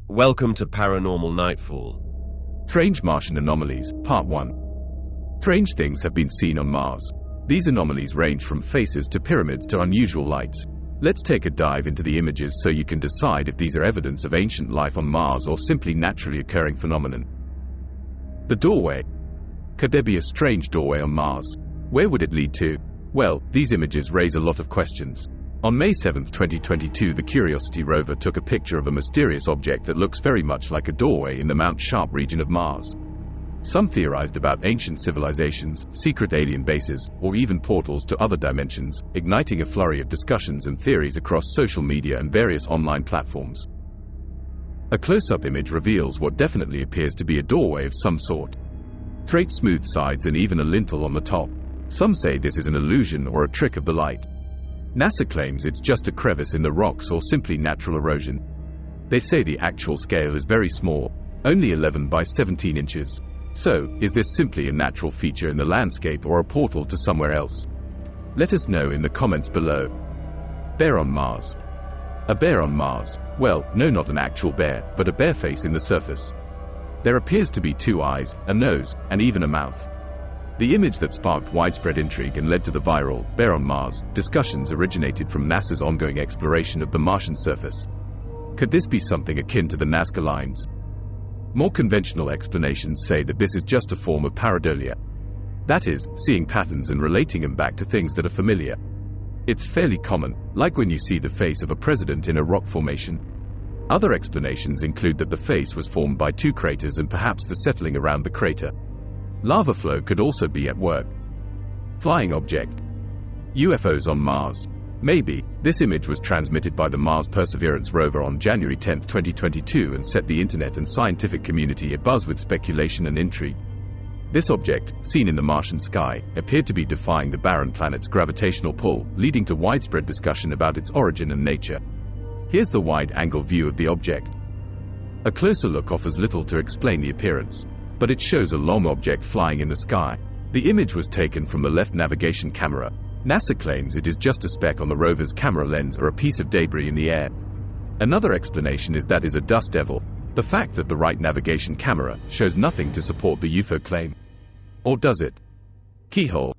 Welcome to Paranormal Nightfall. Strange Martian Anomalies, Part 1. Strange things have been seen on Mars. These anomalies range from faces to pyramids to unusual lights. Let's take a dive into the images so you can decide if these are evidence of ancient life on Mars or simply naturally occurring phenomenon. The doorway. Could there be a strange doorway on Mars? Where would it lead to? Well, these images raise a lot of questions. On May 7, 2022, the Curiosity rover took a picture of a mysterious object that looks very much like a doorway in the Mount Sharp region of Mars. Some theorized about ancient civilizations, secret alien bases, or even portals to other dimensions, igniting a flurry of discussions and theories across social media and various online platforms. A close-up image reveals what definitely appears to be a doorway of some sort. Straight smooth sides and even a lintel on the top. Some say this is an illusion or a trick of the light. NASA claims it's just a crevice in the rocks or simply natural erosion. They say the actual scale is very small, only 11 by 17 inches. So, is this simply a natural feature in the landscape or a portal to somewhere else? Let us know in the comments below. Bear on Mars. A bear on Mars? Well, no, not an actual bear, but a bare face in the surface. There appears to be 2 eyes, a nose, and even a mouth. The image that sparked widespread intrigue and led to the viral "Bear on Mars" discussions originated from NASA's ongoing exploration of the Martian surface. Could this be something akin to the Nazca lines? More conventional explanations say that this is just a form of pareidolia. That is, seeing patterns and relating them back to things that are familiar. It's fairly common, like when you see the face of a president in a rock formation. Other explanations include that the face was formed by 2 craters and perhaps the settling around the crater. Lava flow could also be at work. Flying object. UFOs on Mars. Maybe. This image was transmitted by the Mars Perseverance rover on January 10, 2022 and set the internet and scientific community abuzz with speculation and intrigue. This object, seen in the Martian sky, appeared to be defying the barren planet's gravitational pull, leading to widespread discussion about its origin and nature. Here's the wide-angle view of the object. A closer look offers little to explain the appearance, but it shows a long object flying in the sky. The image was taken from the left navigation camera. NASA claims it is just a speck on the rover's camera lens or a piece of debris in the air. Another explanation is that is a dust devil. The fact that the right navigation camera shows nothing to support the UFO claim. Or does it? Keyhole.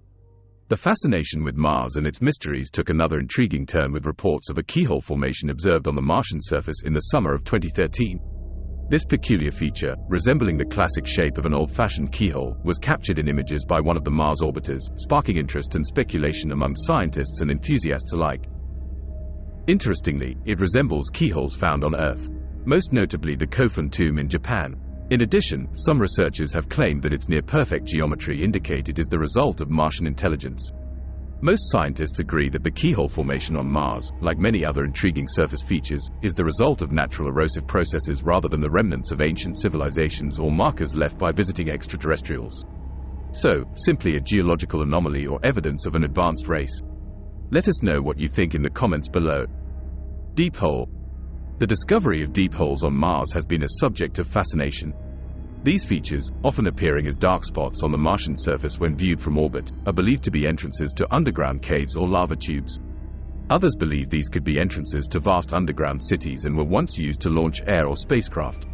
The fascination with Mars and its mysteries took another intriguing turn with reports of a keyhole formation observed on the Martian surface in the summer of 2013. This peculiar feature, resembling the classic shape of an old-fashioned keyhole, was captured in images by one of the Mars orbiters, sparking interest and speculation among scientists and enthusiasts alike. Interestingly, it resembles keyholes found on Earth, most notably the Kofun tomb in Japan. In addition, some researchers have claimed that its near-perfect geometry indicate it is the result of Martian intelligence. Most scientists agree that the keyhole formation on Mars, like many other intriguing surface features, is the result of natural erosive processes rather than the remnants of ancient civilizations or markers left by visiting extraterrestrials. So, simply a geological anomaly or evidence of an advanced race? Let us know what you think in the comments below. Deep hole. The discovery of deep holes on Mars has been a subject of fascination. These features, often appearing as dark spots on the Martian surface when viewed from orbit, are believed to be entrances to underground caves or lava tubes. Others believe these could be entrances to vast underground cities and were once used to launch air or spacecraft.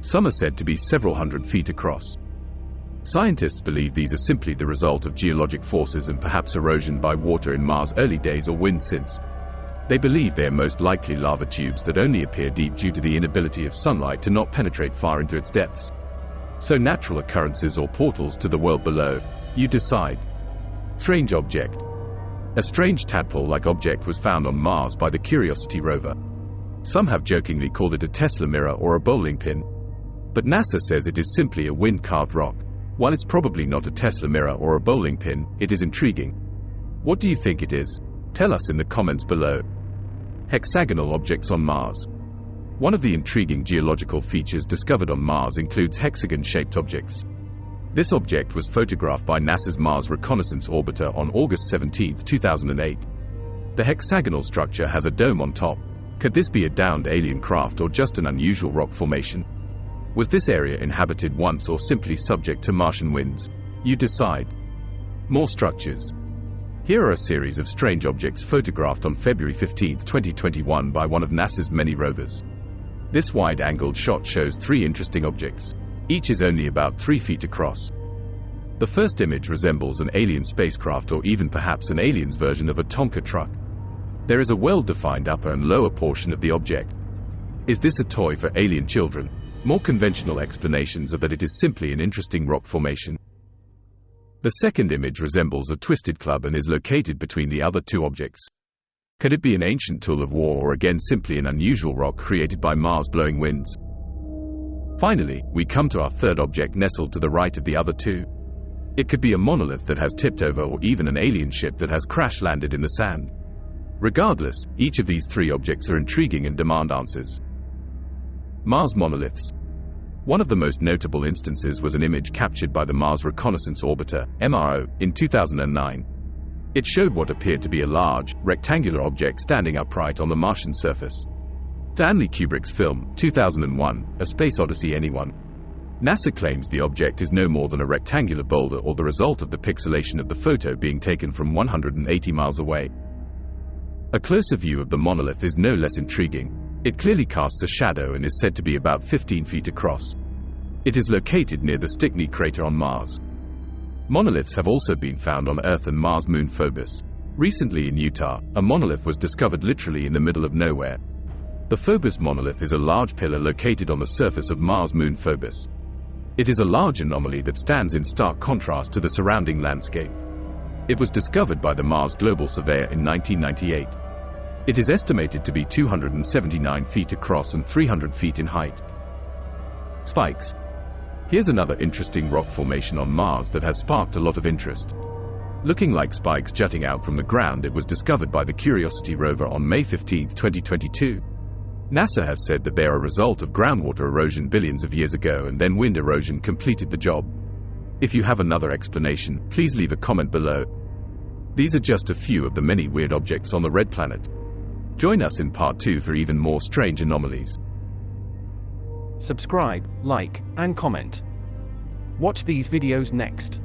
Some are said to be several hundred feet across. Scientists believe these are simply the result of geologic forces and perhaps erosion by water in Mars' early days or wind since. They believe they are most likely lava tubes that only appear deep due to the inability of sunlight to not penetrate far into its depths. So natural occurrences or portals to the world below? You decide. Strange object. A strange tadpole-like object was found on Mars by the Curiosity rover. Some have jokingly called it a Tesla mirror or a bowling pin. But NASA says it is simply a wind-carved rock. While it's probably not a Tesla mirror or a bowling pin, it is intriguing. What do you think it is? Tell us in the comments below. Hexagonal objects on Mars. One of the intriguing geological features discovered on Mars includes hexagon-shaped objects. This object was photographed by NASA's Mars Reconnaissance Orbiter on August 17, 2008. The hexagonal structure has a dome on top. Could this be a downed alien craft or just an unusual rock formation? Was this area inhabited once or simply subject to Martian winds? You decide. More structures. Here are a series of strange objects photographed on February 15, 2021 by one of NASA's many rovers. This wide-angled shot shows 3 interesting objects. Each is only about 3 feet across. The first image resembles an alien spacecraft or even perhaps an alien's version of a Tonka truck. There is a well-defined upper and lower portion of the object. Is this a toy for alien children? More conventional explanations are that it is simply an interesting rock formation. The second image resembles a twisted club and is located between the other 2 objects. Could it be an ancient tool of war or again simply an unusual rock created by Mars' blowing winds? Finally, we come to our third object nestled to the right of the other 2. It could be a monolith that has tipped over or even an alien ship that has crash-landed in the sand. Regardless, each of these 3 objects are intriguing and demand answers. Mars monoliths. One of the most notable instances was an image captured by the Mars Reconnaissance Orbiter, MRO, in 2009. It showed what appeared to be a large, rectangular object standing upright on the Martian surface. Stanley Kubrick's film, 2001, A Space Odyssey. Anyone? NASA claims the object is no more than a rectangular boulder or the result of the pixelation of the photo being taken from 180 miles away. A closer view of the monolith is no less intriguing. It clearly casts a shadow and is said to be about 15 feet across. It is located near the Stickney crater on Mars. Monoliths have also been found on Earth and Mars' moon Phobos. Recently in Utah, a monolith was discovered literally in the middle of nowhere. The Phobos monolith is a large pillar located on the surface of Mars' moon Phobos. It is a large anomaly that stands in stark contrast to the surrounding landscape. It was discovered by the Mars Global Surveyor in 1998. It is estimated to be 279 feet across and 300 feet in height. Spikes. Here's another interesting rock formation on Mars that has sparked a lot of interest. Looking like spikes jutting out from the ground, it was discovered by the Curiosity rover on May 15, 2022. NASA has said that they are a result of groundwater erosion billions of years ago and then wind erosion completed the job. If you have another explanation, please leave a comment below. These are just a few of the many weird objects on the Red Planet. Join us in part 2 for even more strange anomalies. Subscribe, like, and comment. Watch these videos next.